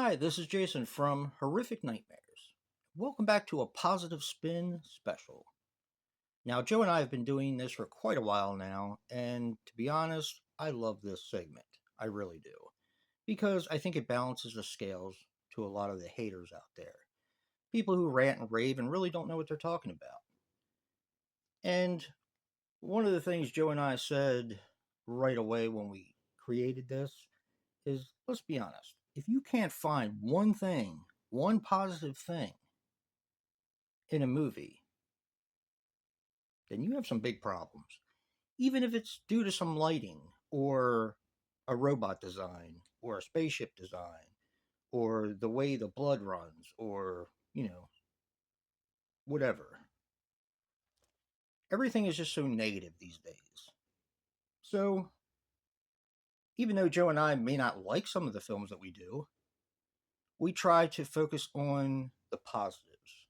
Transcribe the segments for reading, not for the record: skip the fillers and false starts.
Hi, this is Jason from Horrific Nightmares. Welcome back to a Positive Spin special. Now, Joe and I have been doing this for quite a while now, and to be honest, I love this segment. I really do. Because I think it balances the scales to a lot of the haters out there. People who rant and rave and really don't know what they're talking about. And one of the things Joe and I said right away when we created this is let's be honest. If you can't find one thing, one positive thing in a movie, then you have some big problems. Even if it's due to some lighting or a robot design or a spaceship design or the way the blood runs or, whatever. Everything is just so negative these days. So, even though Joe and I may not like some of the films that we do, we try to focus on the positives.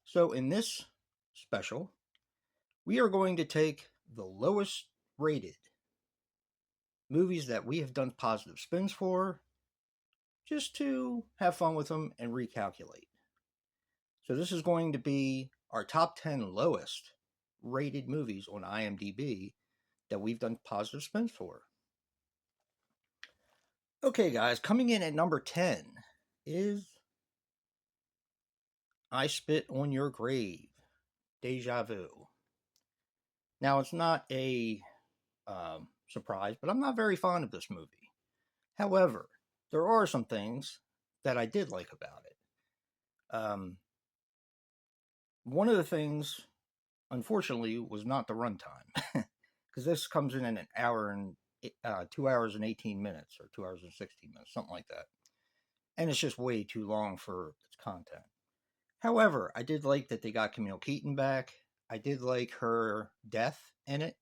So, in this special, we are going to take the lowest rated movies that we have done positive spins for just to have fun with them and recalculate. So, this is going to be our top 10 lowest rated movies on IMDb that we've done positive spins for. Okay, guys, coming in at number 10 is I Spit on Your Grave, Deja Vu. Now, it's not a surprise, but I'm not very fond of this movie. However, there are some things that I did like about it. One of the things, unfortunately, was not the runtime, because this comes in an hour and 2 hours and 18 minutes, or 2 hours and 16 minutes, something like that, and it's just way too long for its content. However, I did like that they got Camille Keaton back. I did like her death in it.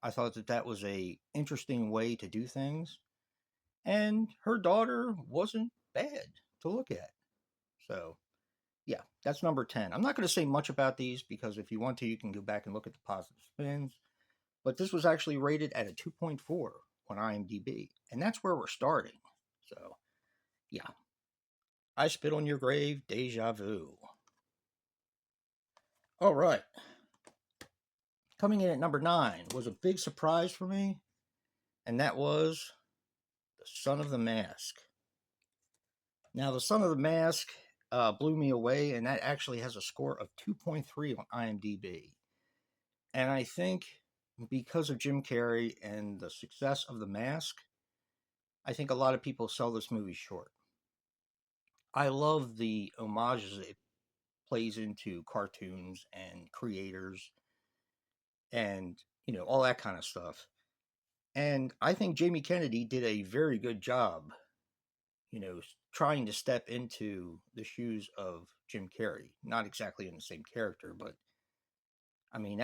I thought that that was a interesting way to do things, and her daughter wasn't bad to look at. So, yeah, that's number 10. I'm not going to say much about these because if you want to, you can go back and look at the positive spins. But this was actually rated at a 2.4 on IMDb, and that's where we're starting. So, yeah, I Spit on Your Grave, Deja Vu. All right. Coming in at number 9 was a big surprise for me, and that was The Son of the Mask. Now, The Son of the Mask blew me away, and that actually has a score of 2.3 on IMDb. And I think because of Jim Carrey and the success of The Mask, I think a lot of people sell this movie short. I love the homages it plays into cartoons and creators and, all that kind of stuff. And I think Jamie Kennedy did a very good job, trying to step into the shoes of Jim Carrey. Not exactly in the same character, but I mean,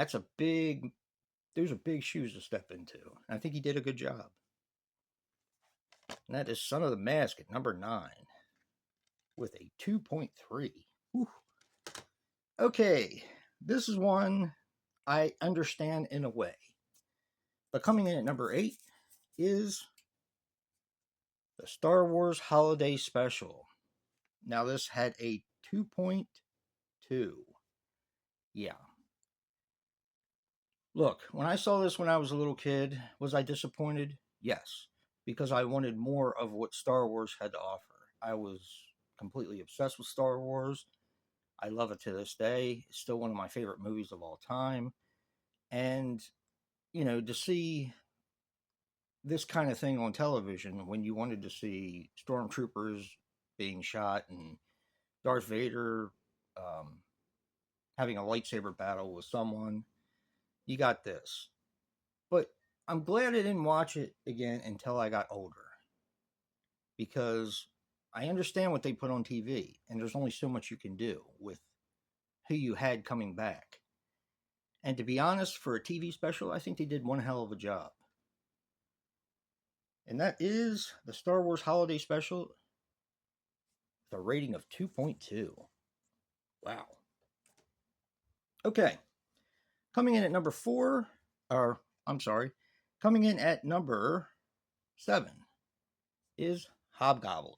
those are big shoes to step into. And I think he did a good job. And that is Son of the Mask at number 9 with a 2.3. Whew. Okay, this is one I understand in a way. But coming in at number 8 is the Star Wars Holiday Special. Now, this had a 2.2. Yeah. Look, when I saw this when I was a little kid, was I disappointed? Yes, because I wanted more of what Star Wars had to offer. I was completely obsessed with Star Wars. I love it to this day. It's still one of my favorite movies of all time. And, to see this kind of thing on television when you wanted to see stormtroopers being shot and Darth Vader having a lightsaber battle with someone, you got this. But I'm glad I didn't watch it again until I got older because I understand what they put on TV, and there's only so much you can do with who you had coming back. And to be honest, for a TV special, I think they did one hell of a job. And that is the Star Wars Holiday Special with a rating of 2.2. Wow. Okay. Coming in at number 4, or I'm sorry, coming in at number 7 is Hobgoblins.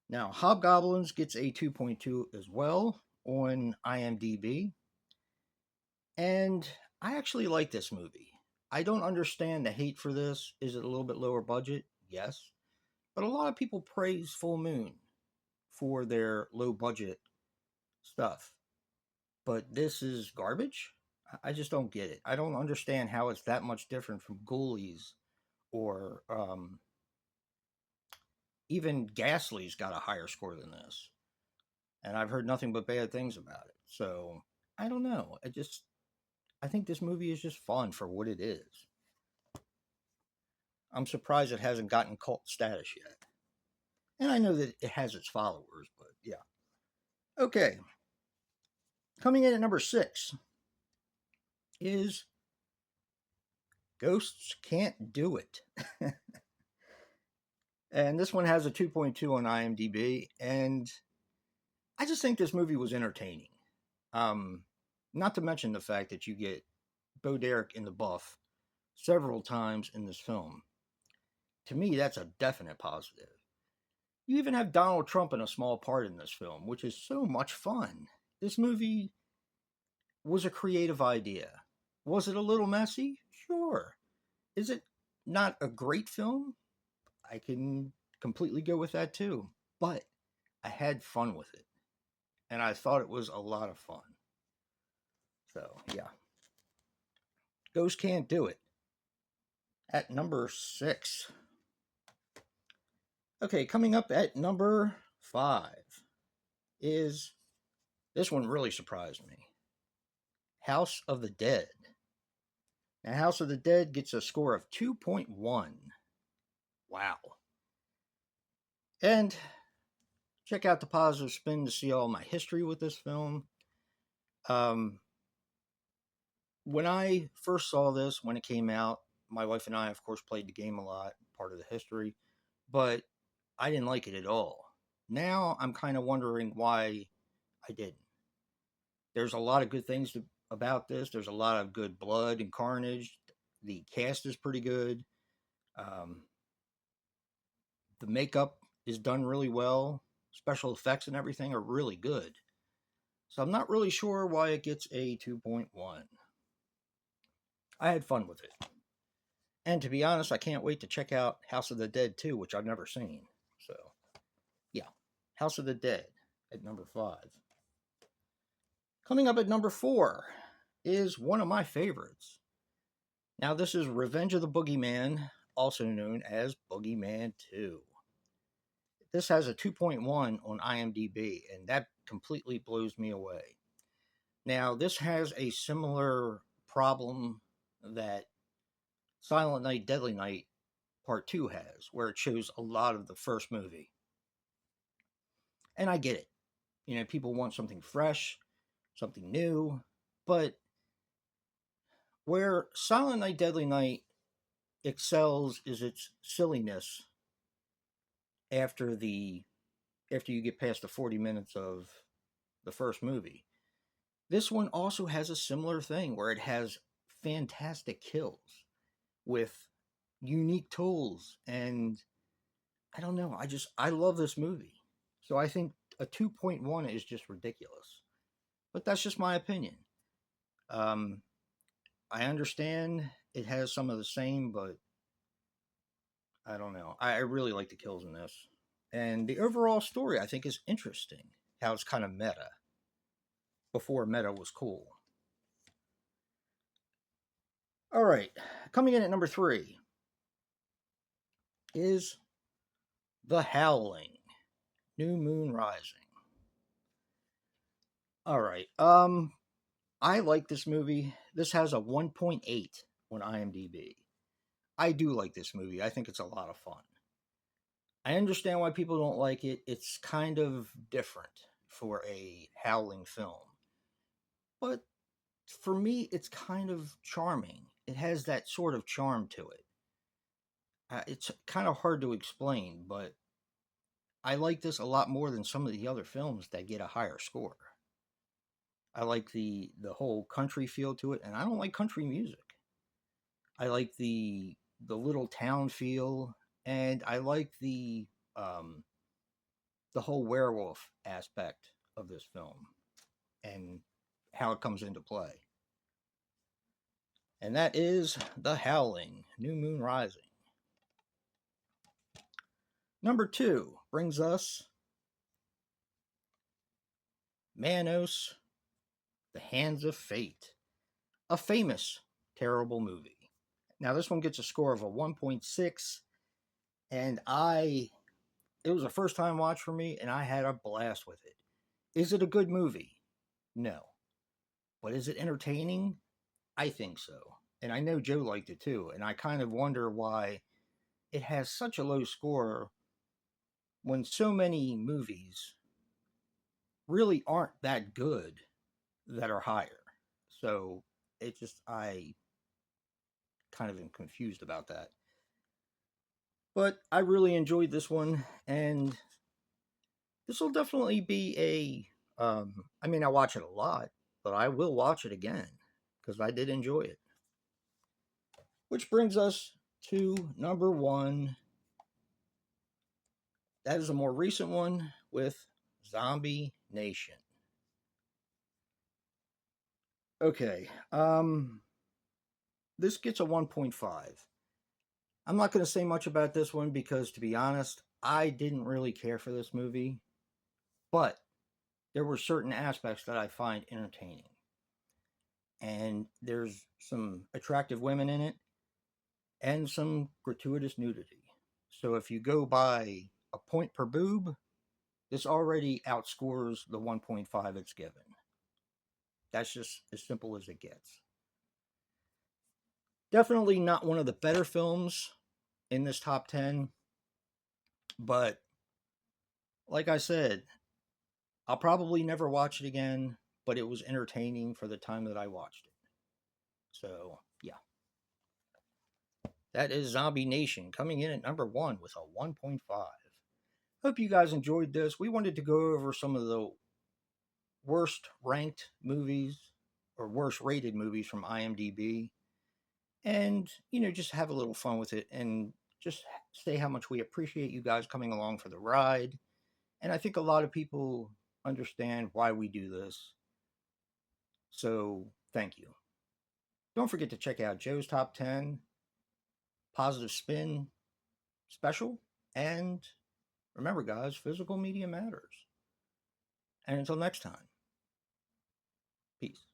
Now, Hobgoblins gets a 2.2 as well on IMDb, and I actually like this movie. I don't understand the hate for this. Is it a little bit lower budget? Yes. But a lot of people praise Full Moon for their low budget stuff. But this is garbage? I just don't get it. I don't understand how it's that much different from Ghoulies or even Ghastly's got a higher score than this. And I've heard nothing but bad things about it. So I don't know. I think this movie is just fun for what it is. I'm surprised it hasn't gotten cult status yet. And I know that it has its followers, but yeah. Okay. Coming in at number 6 is Ghosts Can't Do It. And this one has a 2.2 on IMDb. And I just think this movie was entertaining. Not to mention the fact that you get Bo Derek in the buff several times in this film. To me, that's a definite positive. You even have Donald Trump in a small part in this film, which is so much fun. This movie was a creative idea. Was it a little messy? Sure. Is it not a great film? I can completely go with that too. But I had fun with it. And I thought it was a lot of fun. So, yeah. Ghost Can't Do It. At number 6. Okay, coming up at number 5 is, this one really surprised me, House of the Dead. Now, House of the Dead gets a score of 2.1. Wow. And check out the positive spin to see all my history with this film. When I first saw this, when it came out, my wife and I, of course, played the game a lot, part of the history, but I didn't like it at all. Now I'm kind of wondering why I didn't. There's a lot of good things about this. There's a lot of good blood and carnage. The cast is pretty good. Um, the makeup is done really well. Special effects and everything are really good. So I'm not really sure why it gets a 2.1. I had fun with it. And to be honest, I can't wait to check out House of the Dead 2, which I've never seen. So, yeah. House of the Dead at number 5. Coming up at number 4 is one of my favorites. Now, this is Revenge of the Boogeyman, also known as Boogeyman 2. This has a 2.1 on IMDb, and that completely blows me away. Now, this has a similar problem that Silent Night, Deadly Night Part 2 has, where it shows a lot of the first movie. And I get it. You know, people want something fresh, something new, but where Silent Night, Deadly Night excels is its silliness after you get past the 40 minutes of the first movie. This one also has a similar thing where it has fantastic kills with unique tools, and I don't know, I love this movie. So I think a 2.1 is just ridiculous. But that's just my opinion. I understand it has some of the same, but I don't know. I really like the kills in this. And the overall story, I think, is interesting. How it's kind of meta. Before meta was cool. All right. Coming in at number 3 is The Howling, New Moon Rising. All right. I like this movie. This has a 1.8 on IMDb. I do like this movie. I think it's a lot of fun. I understand why people don't like it. It's kind of different for a Howling film. But for me, it's kind of charming. It has that sort of charm to it. It's kind of hard to explain, but I like this a lot more than some of the other films that get a higher score. I like the whole country feel to it, and I don't like country music. I like the little town feel. and I like the whole werewolf aspect of this film and how it comes into play. And that is The Howling, New Moon Rising. Number 2 brings us Manos, The Hands of Fate, a famous, terrible movie. Now, this one gets a score of a 1.6, and it was a first time watch for me, and I had a blast with it. Is it a good movie? No. But is it entertaining? I think so. And I know Joe liked it too, and I kind of wonder why it has such a low score when so many movies really aren't that good that are higher. So I kind of am confused about that. But I really enjoyed this one, and this will definitely be I mean, I watch it a lot, but I will watch it again because I did enjoy it. Which brings us to number 1. That is a more recent one with Zombie Nation. Okay, this gets a 1.5. I'm not going to say much about this one because, to be honest, I didn't really care for this movie, but there were certain aspects that I find entertaining. And there's some attractive women in it and some gratuitous nudity. So if you go by a point per boob, this already outscores the 1.5 it's given. That's just as simple as it gets. Definitely not one of the better films in this top 10, but like I said, I'll probably never watch it again, but it was entertaining for the time that I watched it. So, yeah. That is Zombie Nation coming in at number 1 with a 1.5. Hope you guys enjoyed this. We wanted to go over some of the worst ranked movies or worst rated movies from IMDb and, just have a little fun with it and just say how much we appreciate you guys coming along for the ride. And I think a lot of people understand why we do this. So, thank you. Don't forget to check out Joe's Top 10, Positive Spin Special, and remember, guys, physical media matters. And until next time, peace.